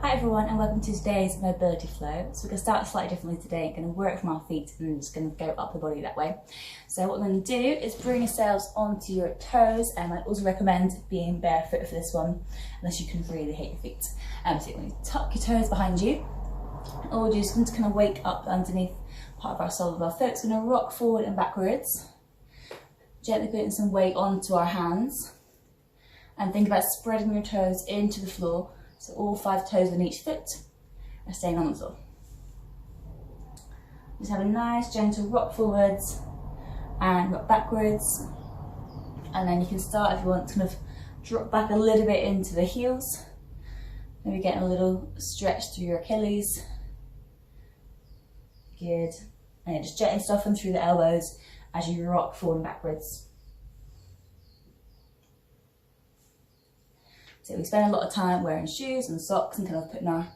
Hi everyone and welcome to today's mobility flow. So we're going to start slightly differently today. We're going to work from our feet and then just going to go up the body that way. So what we're going to do is bring yourselves onto your toes, and I also recommend being barefoot for this one unless you can really hate your feet. So you're going to tuck your toes behind you. All we're just going to kind of wake up underneath part of our sole of our foot. So we're going to rock forward and backwards, gently putting some weight onto our hands, and think about spreading your toes into the floor. So all 5 toes on each foot are staying on the floor. Just have a nice gentle rock forwards and rock backwards. And then you can start, if you want, to kind of drop back a little bit into the heels. Maybe getting a little stretch through your Achilles. Good. And just gently soften through the elbows as you rock forward and backwards. So we spend a lot of time wearing shoes and socks and kind of putting our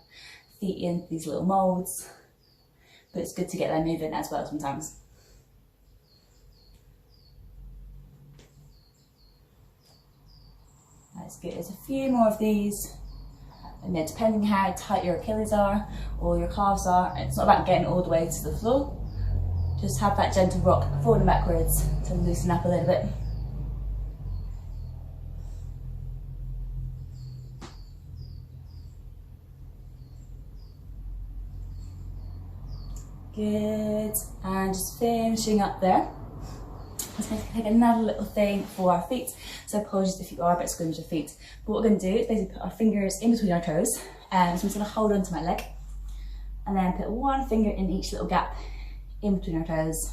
feet in these little moulds, but it's good to get them moving as well sometimes. That's good. There's a few more of these, and then depending how tight your Achilles are or your calves are, it's not about getting all the way to the floor. Just have that gentle rock forward and backwards to loosen up a little bit. Good, and just finishing up there. Let's take another little thing for our feet. So apologies if you are a bit squeamish with feet. But what we're going to do is basically put our fingers in between our toes. So I'm just going to hold onto my leg, and then put one finger in each little gap in between our toes.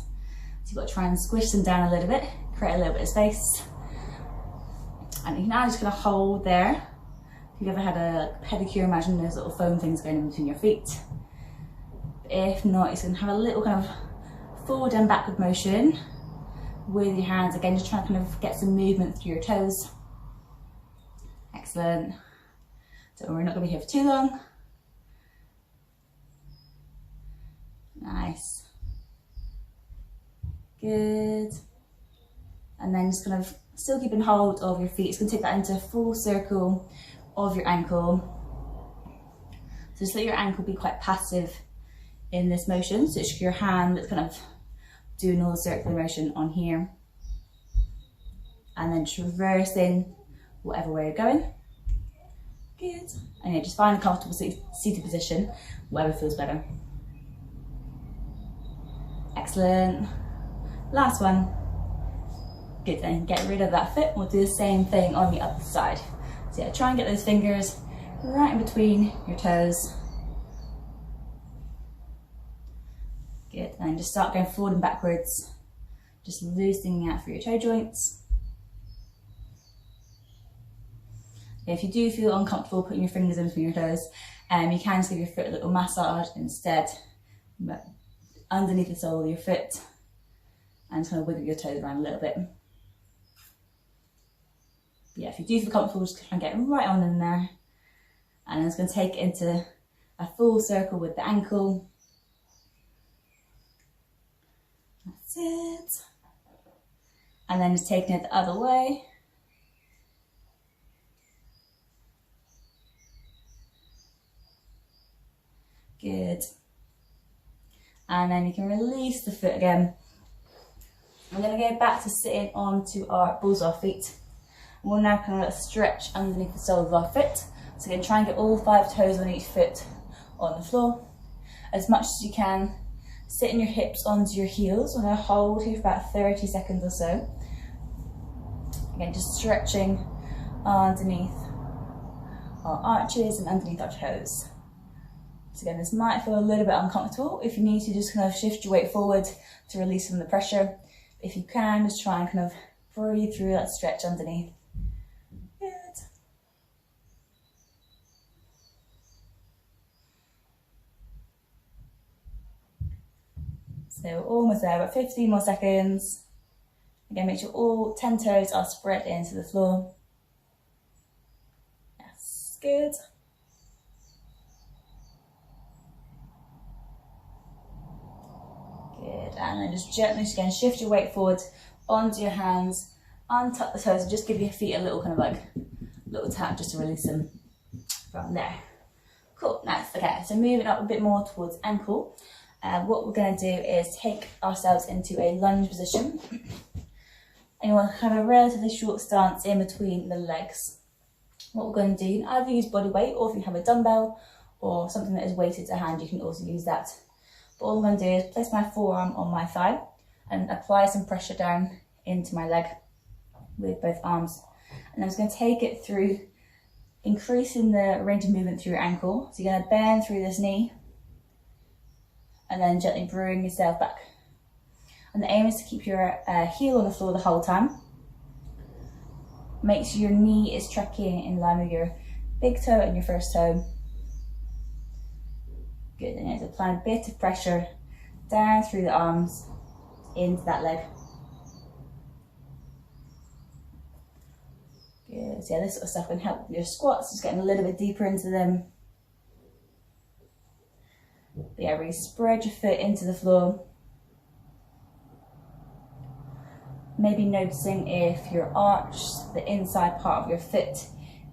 So you've got to try and squish them down a little bit, create a little bit of space. And you can now just going to hold there. If you've ever had a pedicure, imagine those little foam things going in between your feet. If not, it's going to have a little kind of forward and backward motion with your hands. Again, just trying to kind of get some movement through your toes. Excellent. So we're not going to be here for too long. Nice. Good. And then just kind of still keeping hold of your feet. It's going to take that into a full circle of your ankle. So just let your ankle be quite passive in this motion, so it's your hand that's kind of doing all the circular motion on here, and then just reversing whatever way you're going. Good. And yeah, just find a comfortable seated position, whatever feels better. Excellent. Last one. Good, then get rid of that foot. We'll do the same thing on the other side. So yeah, try and get those fingers right in between your toes. Good, and just start going forward and backwards, just loosening out through your toe joints. If you do feel uncomfortable putting your fingers in between your toes, you can just give your foot a little massage instead, but underneath the sole of your foot, and just kind of wiggle your toes around a little bit. Yeah, if you do feel comfortable, just try and get right on in there, and I'm just going to take it into a full circle with the ankle. That's it. And then just taking it the other way. Good. And then you can release the foot again. We're going to go back to sitting onto our balls of our feet. We'll now kind of stretch underneath the sole of our foot. So again, try and get all 5 toes on each foot on the floor as much as you can. Sitting your hips onto your heels. We're going to hold here for about 30 seconds or so. Again, just stretching underneath our arches and underneath our toes. So again, this might feel a little bit uncomfortable. If you need to, just kind of shift your weight forward to release some of the pressure. If you can, just try and kind of breathe through that stretch underneath. Good. So we're almost there, about 15 more seconds. Again, make sure all 10 toes are spread into the floor. Yes, good. Good, and then just gently, again, shift your weight forward onto your hands, untuck the toes, and just give your feet a little kind of like little tap just to release them from there. Cool, nice. Okay, so moving up a bit more towards ankle. What we're going to do is take ourselves into a lunge position. And you want to have a relatively short stance in between the legs. What we're going to do, you can either use body weight, or if you have a dumbbell or something that is weighted to hand, you can also use that. But all I'm going to do is place my forearm on my thigh and apply some pressure down into my leg with both arms. And I'm just going to take it through, increasing the range of movement through your ankle. So you're going to bend through this knee and then gently bring yourself back. And the aim is to keep your heel on the floor the whole time. Make sure your knee is tracking in line with your big toe and your first toe. Good, and just apply a bit of pressure down through the arms into that leg. Good, so yeah, this sort of stuff can help with your squats, just getting a little bit deeper into them. But yeah, really spread your foot into the floor. Maybe noticing if your arch, the inside part of your foot,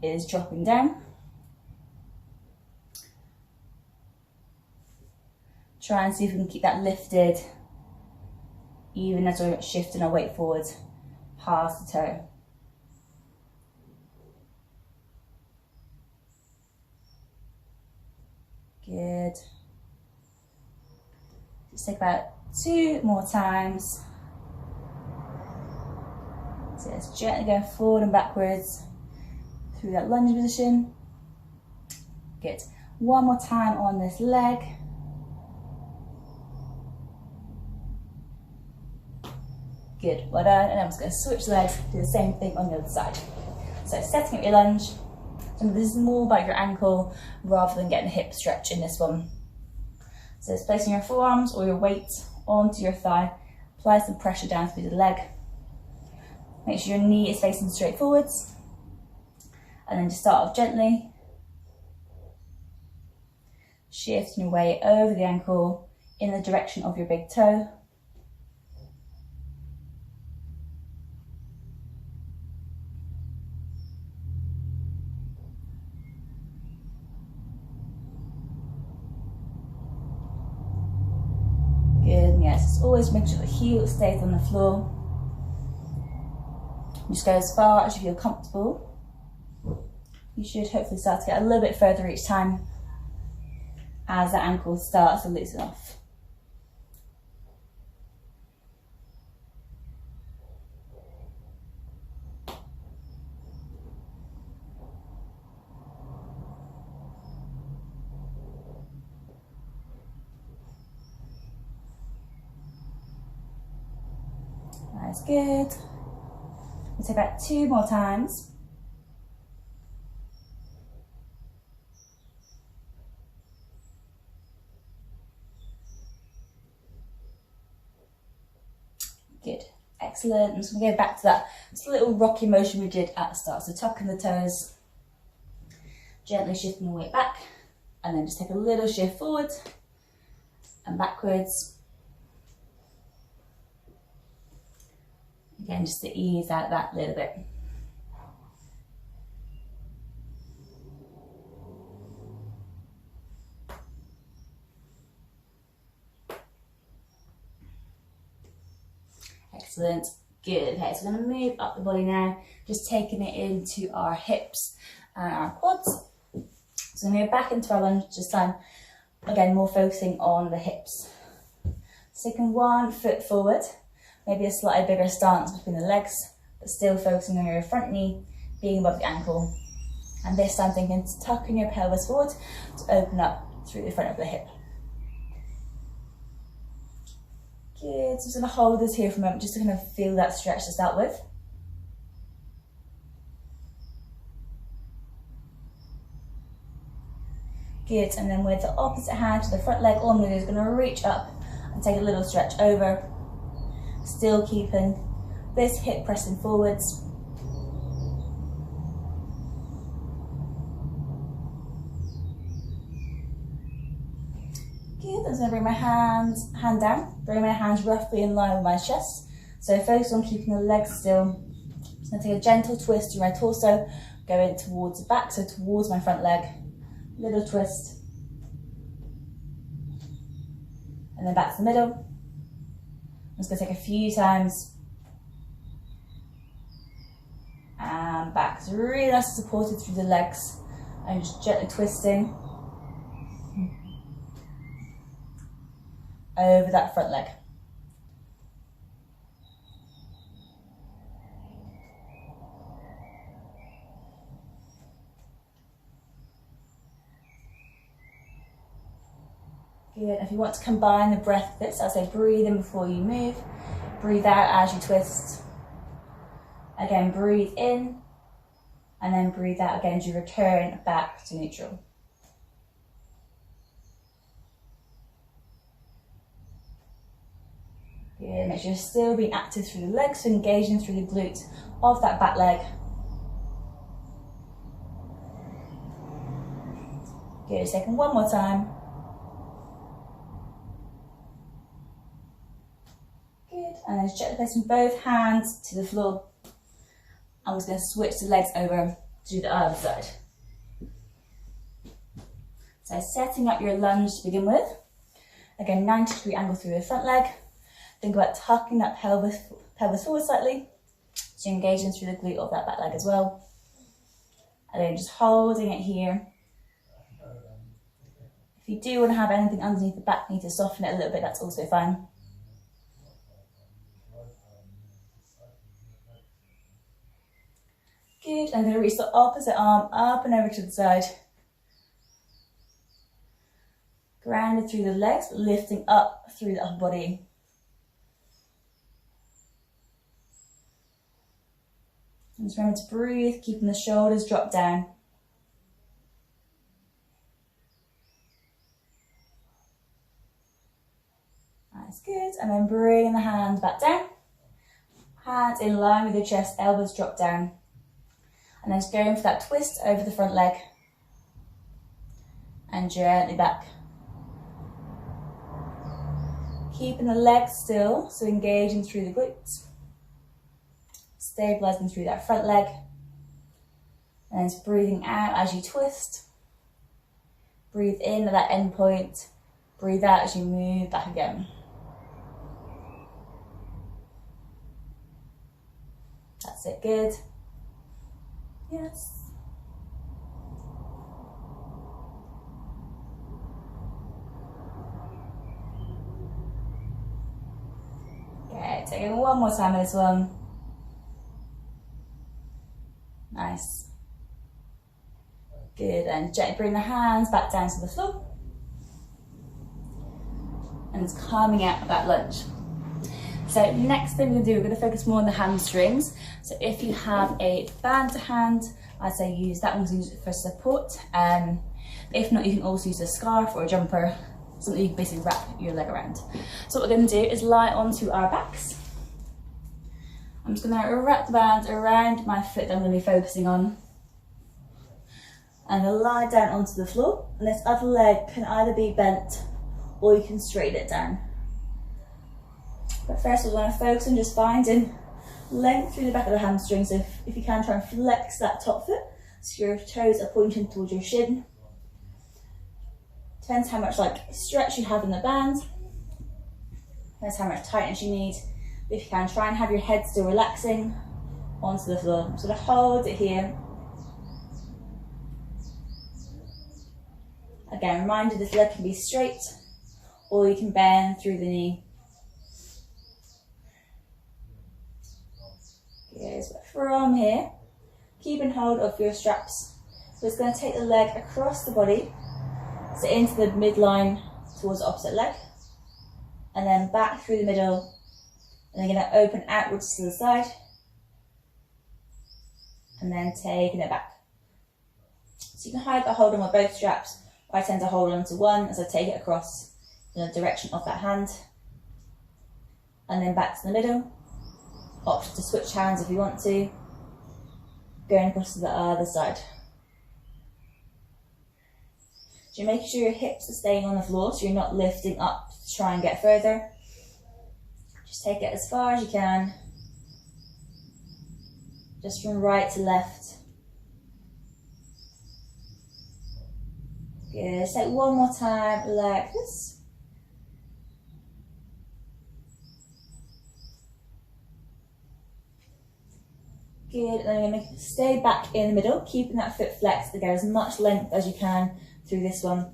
is dropping down. Try and see if we can keep that lifted, even as we're shifting our weight forward past the toe. Good. Just take about 2 more times. So just gently go forward and backwards through that lunge position. Good. One more time on this leg. Good, well done. And I'm just going to switch legs, do the same thing on the other side. So setting up your lunge. So this is more about your ankle rather than getting a hip stretch in this one. So it's placing your forearms or your weight onto your thigh. Apply some pressure down through the leg. Make sure your knee is facing straight forwards. And then just start off gently. Shifting your weight over the ankle in the direction of your big toe. Good, yes, just always make sure the heel stays on the floor. Just go as far as you feel comfortable. You should hopefully start to get a little bit further each time as the ankle starts to loosen off. That's good. We'll take that 2 more times. Good, excellent. I'm just going to go back to that little rocky motion we did at the start. So tucking the toes, gently shifting the weight back, and then just take a little shift forward and backwards. Again, just to ease out that little bit. Excellent, good. Okay, so I'm going to move up the body now, just taking it into our hips and our quads. So I'm going to go back into our lunge this time, again, more focusing on the hips. So taking 1 foot forward. Maybe a slightly bigger stance between the legs, but still focusing on your front knee being above the ankle. And this time thinking to tucking your pelvis forward to open up through the front of the hip. Good, so I'm just going to hold this here for a moment just to kind of feel that stretch to start with. Good, and then with the opposite hand to the front leg, all I'm going to do is going to reach up and take a little stretch over. Still keeping this hip pressing forwards. Good, I'm going to bring my hand down, bring my hands roughly in line with my chest. So focus on keeping the legs still. I'm going to take a gentle twist through my torso, going towards the back, so towards my front leg. little twist, and then back to the middle. I'm just going to take a few times, and back. So really nice and supported through the legs, and just gently twisting over that front leg. Good. If you want to combine the breath bits, I'll say breathe in before you move, breathe out as you twist. Again, breathe in, and then breathe out again as you return back to neutral. Good. Make sure you're still being active through the legs, so engaging through the glute of that back leg. Good. Second, one more time. Good. And then just gently placing both hands to the floor. I'm just going to switch the legs over to the other side. So setting up your lunge to begin with. Again, 90-degree angle through the front leg. Think about tucking that pelvis forward slightly. So you're engaging through the glute of that back leg as well. And then just holding it here. If you do want to have anything underneath the back, need to soften it a little bit, that's also fine. Good, I'm going to reach the opposite arm up and over to the side. Grounded through the legs, but lifting up through the upper body. And just remember to breathe, keeping the shoulders dropped down. That's good, and then bring the hand back down. Hands in line with your chest, elbows drop down. And then just going for that twist over the front leg. And gently back. Keeping the legs still, so engaging through the glutes. Stabilising through that front leg. And then just breathing out as you twist. Breathe in at that end point. Breathe out as you move back again. That's it, good. Yes. Okay, taking one more time with this one. Nice. Good, and gently bring the hands back down to the floor. And it's coming out of that lunge. So next thing we're going to do, we're going to focus more on the hamstrings. So if you have a band to hand, I'd say use that one to use for support. If not, you can also use a scarf or a jumper, something you can basically wrap your leg around. So what we're going to do is lie onto our backs. I'm just going to wrap the band around my foot that I'm going to be focusing on. And I'll lie down onto the floor. And this other leg can either be bent or you can straighten it down. But first we're going to focus on just finding length through the back of the hamstrings. So if you can, try and flex that top foot so your toes are pointing towards your shin. Depends how much stretch you have in the band. Depends how much tightness you need. But if you can, try and have your head still relaxing onto the floor. I'm just going to hold it here. Again, reminder this leg can be straight or you can bend through the knee. Good, but from here, keeping hold of your straps. So it's going to take the leg across the body, so into the midline towards the opposite leg, and then back through the middle, and then going to open outwards to the side, and then taking it back. So you can either hold on with both straps, or I tend to hold on to one as I take it across in the direction of that hand, and then back to the middle. Option to switch hands if you want to, going across to the other side. So you're making sure your hips are staying on the floor, so you're not lifting up to try and get further. Just take it as far as you can, just from right to left. Good, take one more time like this. Good, and then you're going to stay back in the middle, keeping that foot flexed to get as much length as you can through this one.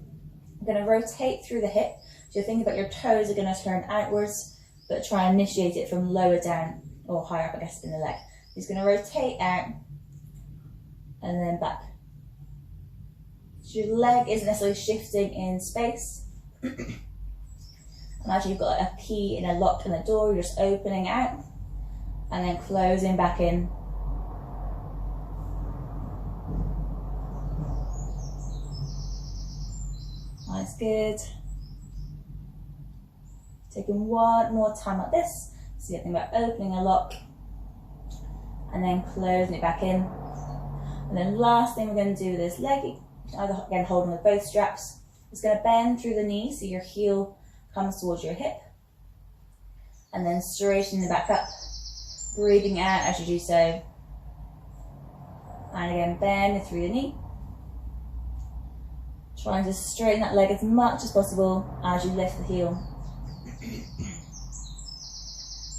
I'm going to rotate through the hip, so think about your toes are going to turn outwards, but try and initiate it from lower down, or higher up I guess in the leg. He's going to rotate out, and then back. So your leg isn't necessarily shifting in space. Imagine you've got a key in a lock in the door, you're just opening out, and then closing back in. That's good. Taking one more time like this. So you're thinking about opening a lock and then closing it back in. And then last thing we're going to do with this leg, either again holding with both straps, is going to bend through the knee so your heel comes towards your hip. And then straightening it back up, breathing out as you do so. And again, bend through the knee. Trying to straighten that leg as much as possible as you lift the heel.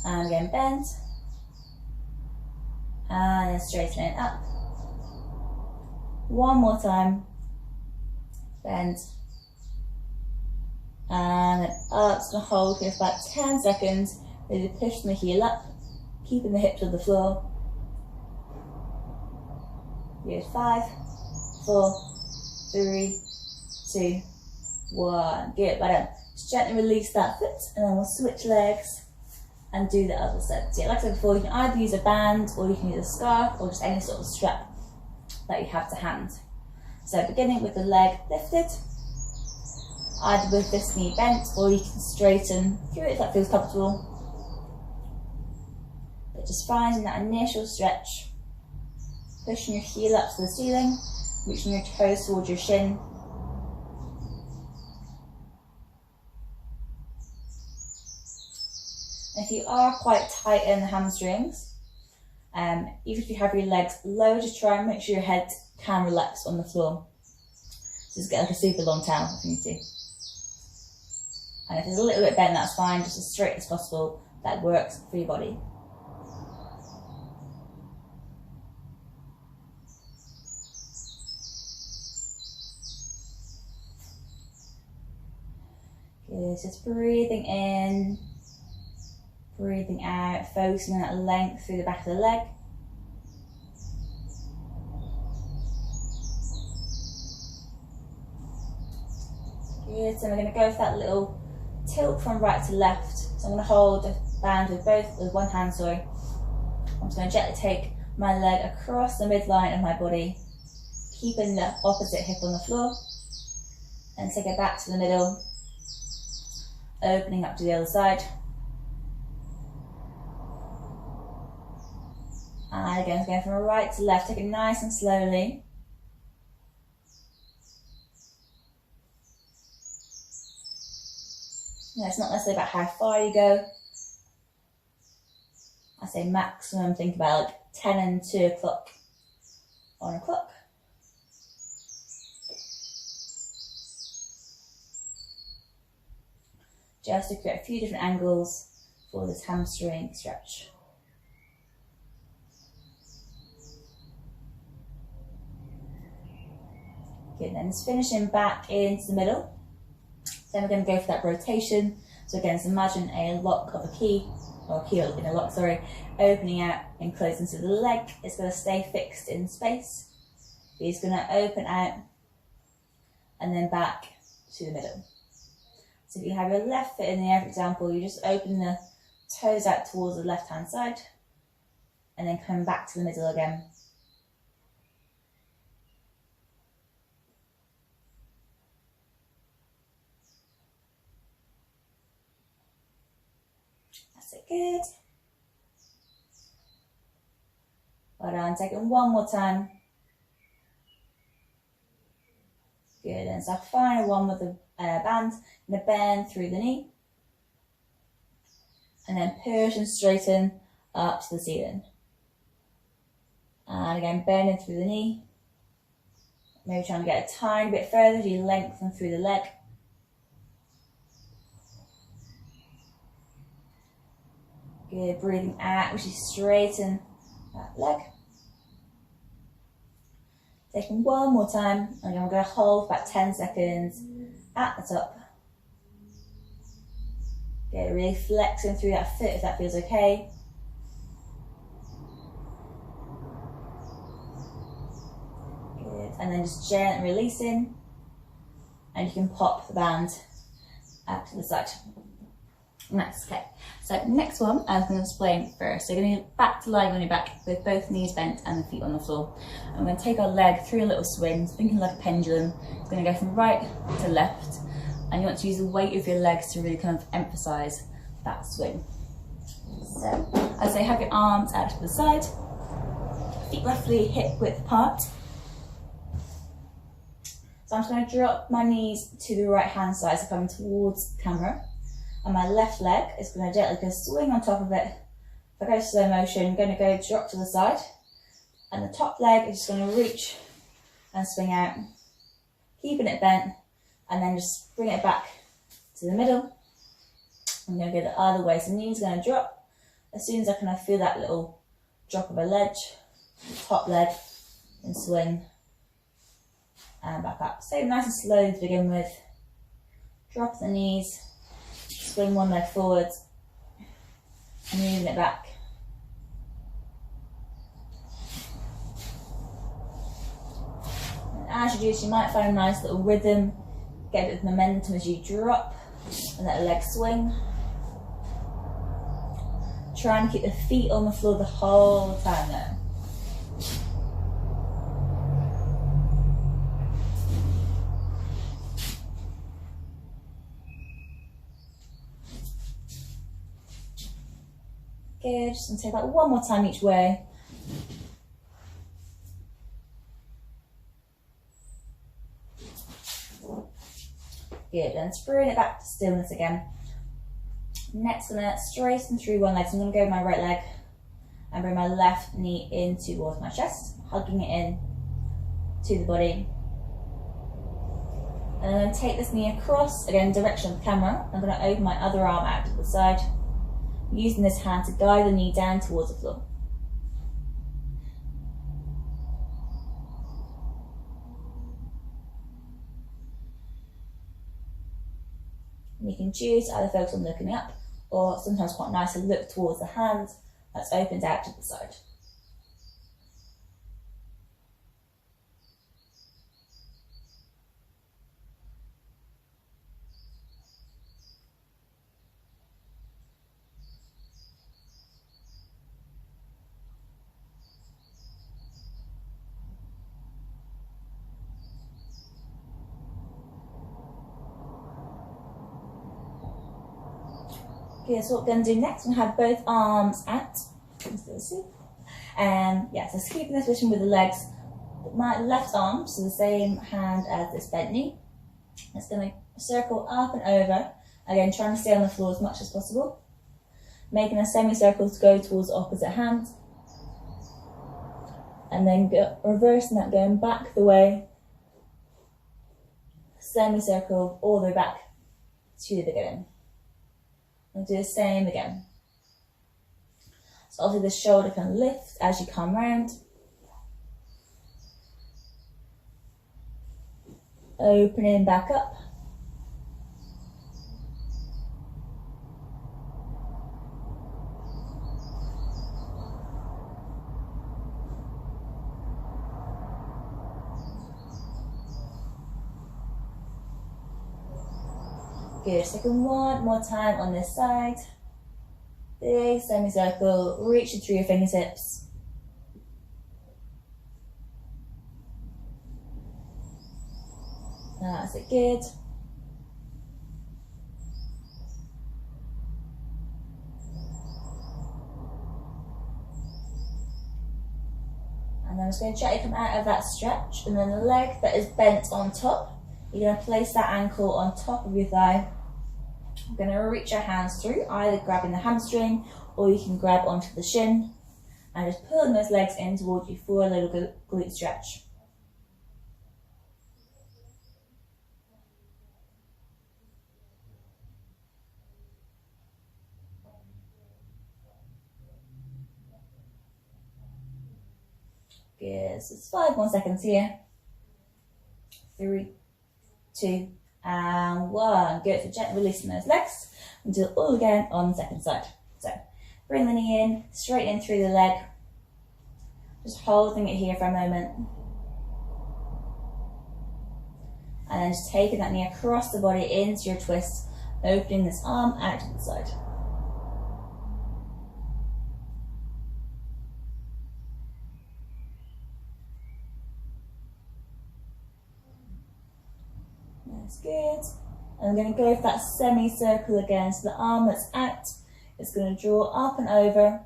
And again, bend. And then straighten it up. One more time. Bend. And then up, just gonna hold here for about 10 seconds. Really push the heel up, keeping the hips to the floor. Good, 5, 4, 3, 2, 1. Good, well done. Just gently release that foot and then we'll switch legs and do the other side. So yeah, like I said before, you can either use a band or you can use a scarf or just any sort of strap that you have to hand. So beginning with the leg lifted, either with this knee bent or you can straighten through it if that feels comfortable. But just finding that initial stretch, pushing your heel up to the ceiling, reaching your toes towards your shin. If you are quite tight in the hamstrings, even if you have your legs low, just try and make sure your head can relax on the floor. So just get like a super long towel if you need to. And if it's a little bit bent, that's fine, just as straight as possible. That works for your body. Good, just breathing in. Breathing out, focusing on that length through the back of the leg. Good, so we're going to go for that little tilt from right to left. So I'm going to hold the band with one hand, sorry. I'm just going to gently take my leg across the midline of my body, keeping the opposite hip on the floor, and take it back to the middle, opening up to the other side. And again, going from right to left, take it nice and slowly. Now, it's not necessarily about how far you go. I say maximum, think about like 10 and 2 o'clock on a clock. Just to create a few different angles for this hamstring stretch. Good, then just finishing back into the middle. Then we're going to go for that rotation. So again, just imagine a lock of a key, or a key in a lock, sorry, opening out and closing. So the leg is going to stay fixed in space. It's going to open out and then back to the middle. So if you have your left foot in the air, for example, you just open the toes out towards the left-hand side and then come back to the middle again. That's it, good. Well done, take it one more time. Good, and so final one with the band, and a bend through the knee. And then push and straighten up to the ceiling. And again, bending through the knee. Maybe trying to get a tiny bit further as you lengthen through the leg. Good, breathing out as you straighten that leg. Taking one more time, and I'm going to hold for about 10 seconds at the top. Good, really flexing through that foot if that feels okay. Good, and then just gently releasing, and you can pop the band out to the side. Nice, okay. So next one, I'm going to explain first. So you're going to get back to lying on your back with both knees bent and the feet on the floor. I'm going to take our leg through a little swing, thinking like a pendulum. It's going to go from right to left, and you want to use the weight of your legs to really kind of emphasise that swing. So as I have your arms out to the side, feet roughly hip width apart. So I'm just going to drop my knees to the right hand side, so coming towards the camera. And my left leg is going to gently go swing on top of it. If I go slow motion, I'm going to go drop to the side. And the top leg is just going to reach and swing out, keeping it bent, and then just bring it back to the middle. I'm going to go the other way, so knees going to drop. As soon as I kind of feel that little drop of a ledge, top leg, and swing, and back up. So nice and slow to begin with. Drop the knees. Swing one leg forwards and moving it back. And as you do this, you might find a nice little rhythm, get a bit of momentum as you drop and let the leg swing. Try and keep the feet on the floor the whole time though. Good, just going to take that one more time each way. Good, and just bring it back to stillness again. Next, I'm going to straighten through one leg. So I'm going to go with my right leg and bring my left knee in towards my chest, hugging it in to the body. And I'm going to take this knee across, again, direction of the camera. I'm going to open my other arm out to the side, using this hand to guide the knee down towards the floor. And you can choose to either focus on looking up, or sometimes quite nice to look towards the hand that's opened out to the side. Okay, so what we're going to do next, we're going to have both arms out. And yeah, so just keeping this position with the legs. My left arm, so the same hand as this bent knee. It's going to circle up and over. Again, trying to stay on the floor as much as possible. Making a semicircle to go towards the opposite hand. And then reversing that, going back the way. Semicircle all the way back to the beginning. And do the same again. So obviously the shoulder can lift as you come round. Opening back up. Good, second one more time on this side. Big semicircle, reaching through your fingertips. That's it, good. And then I'm just going to gently come out of that stretch, and then the leg that is bent on top, you're going to place that ankle on top of your thigh. I'm going to reach your hands through, either grabbing the hamstring or you can grab onto the shin and just pulling those legs in towards you for a little glute stretch. Good, so it's 5 more seconds here. 3, 2, and 1. Good, so gently releasing those legs. And do it all again on the second side. So, bring the knee in, straight in through the leg. Just holding it here for a moment. And then just taking that knee across the body into your twist, opening this arm out to the side. That's good. And I'm going to go for that semicircle again. So the arm that's out is going to draw up and over.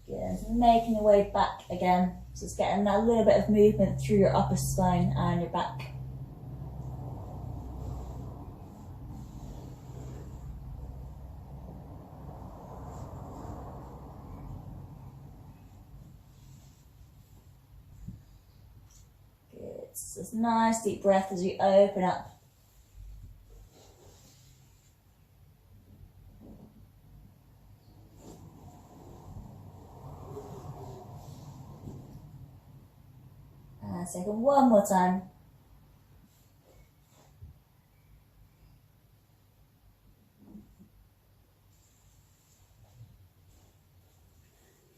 Good. Making your way back again. So it's getting that little bit of movement through your upper spine and your back. So it's nice deep breath as you open up. And second, one more time.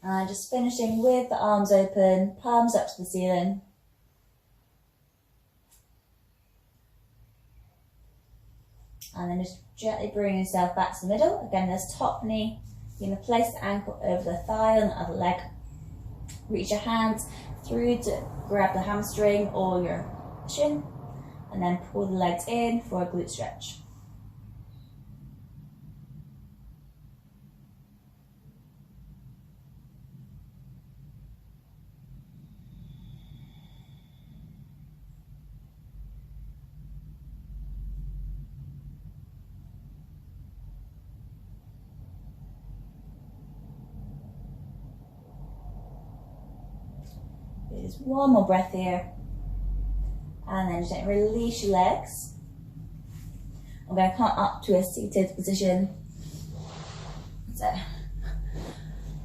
And just finishing with the arms open, palms up to the ceiling. And then just gently bring yourself back to the middle. Again, this top knee, you're going to place the ankle over the thigh on the other leg. Reach your hands through to grab the hamstring or your shin. And then pull the legs in for a glute stretch. Just one more breath here. And then just release your legs. I'm going to come up to a seated position. So,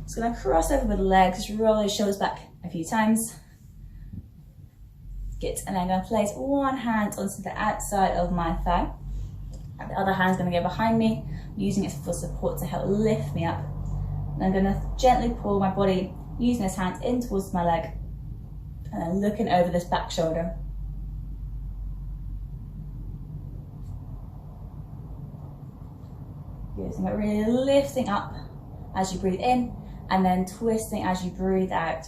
just going to cross over with the legs, just roll your shoulders back a few times. Good, and then I'm going to place one hand onto the outside of my thigh. And the other hand's going to go behind me, using it for support to help lift me up. And I'm going to gently pull my body, using this hand in towards my leg. And then looking over this back shoulder. Good, so really lifting up as you breathe in and then twisting as you breathe out.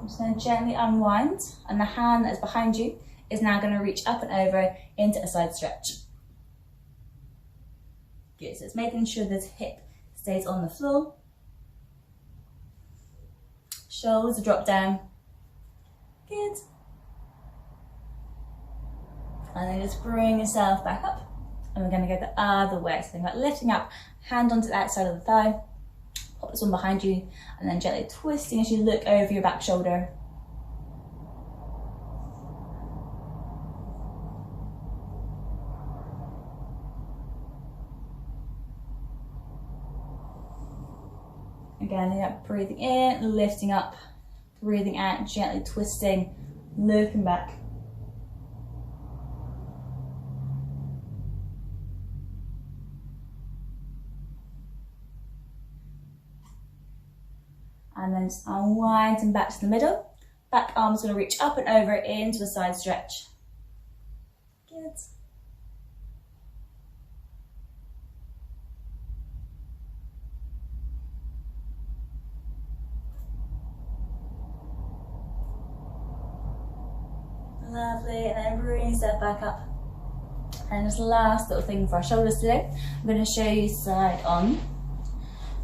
Just going to gently unwind, and the hand that is behind you is now going to reach up and over into a side stretch. Good, so it's making sure this hip stays on the floor. Shoulders drop down. Good. And then just bring yourself back up. And we're going to go the other way. So think about lifting up, hand onto the outside of the thigh. Pop this one behind you, and then gently twisting as you look over your back shoulder. Again, breathing in, lifting up, breathing out, gently twisting, looking back. And then just unwind and back to the middle. Back arm's going to reach up and over into a side stretch. Good. Lovely, and then bring yourself back up. And just last little thing for our shoulders today, I'm going to show you side on.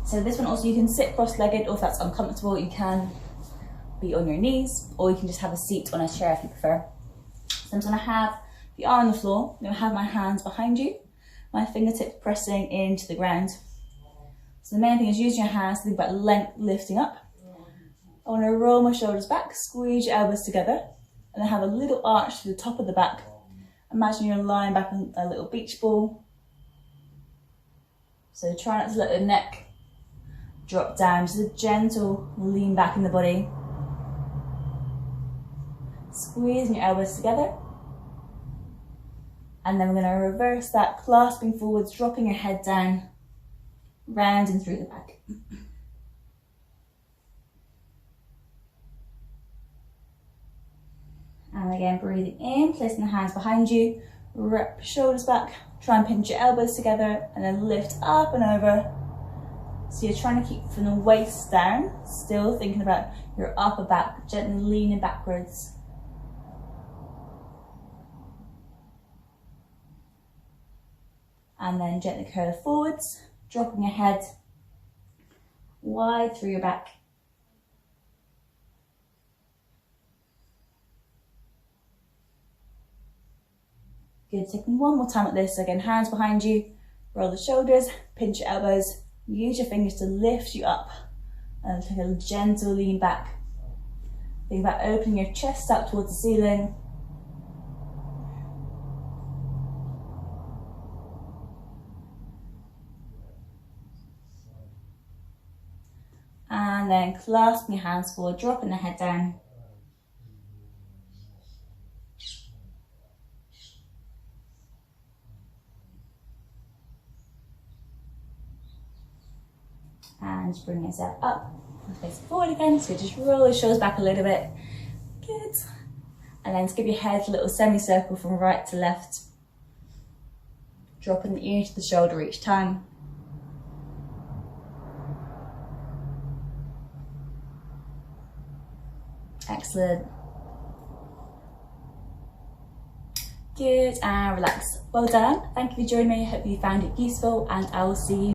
So this one also, you can sit cross-legged, or if that's uncomfortable, you can be on your knees, or you can just have a seat on a chair if you prefer. So I'm just going to have the arm on the floor, I'm going to have my hands behind you. my fingertips pressing into the ground. So the main thing is using your hands to think about length, lifting up. I want to roll my shoulders back, squeeze your elbows together, and then have a little arch to the top of the back. Imagine you're lying back on a little beach ball. So try not to let the neck drop down, just a gentle lean back in the body. Squeezing your elbows together. And then we're going to reverse that, clasping forwards, dropping your head down, rounding through the back. And again, breathing in, placing the hands behind you, wrap your shoulders back, try and pinch your elbows together, and then lift up and over. So you're trying to keep from the waist down, still thinking about your upper back, gently leaning backwards. And then gently curve forwards, dropping your head wide through your back. Good, taking one more time at this. Again, hands behind you, roll the shoulders, pinch your elbows, use your fingers to lift you up and take a gentle lean back. Think about opening your chest up towards the ceiling. And then clasping your hands forward, dropping the head down. And just bring yourself up, face forward again, so just roll your shoulders back a little bit. Good. And then just give your head a little semicircle from right to left. Dropping the ear to the shoulder each time. Excellent. Good, and relax. Well done. Thank you for joining me. I hope you found it useful, and I will see you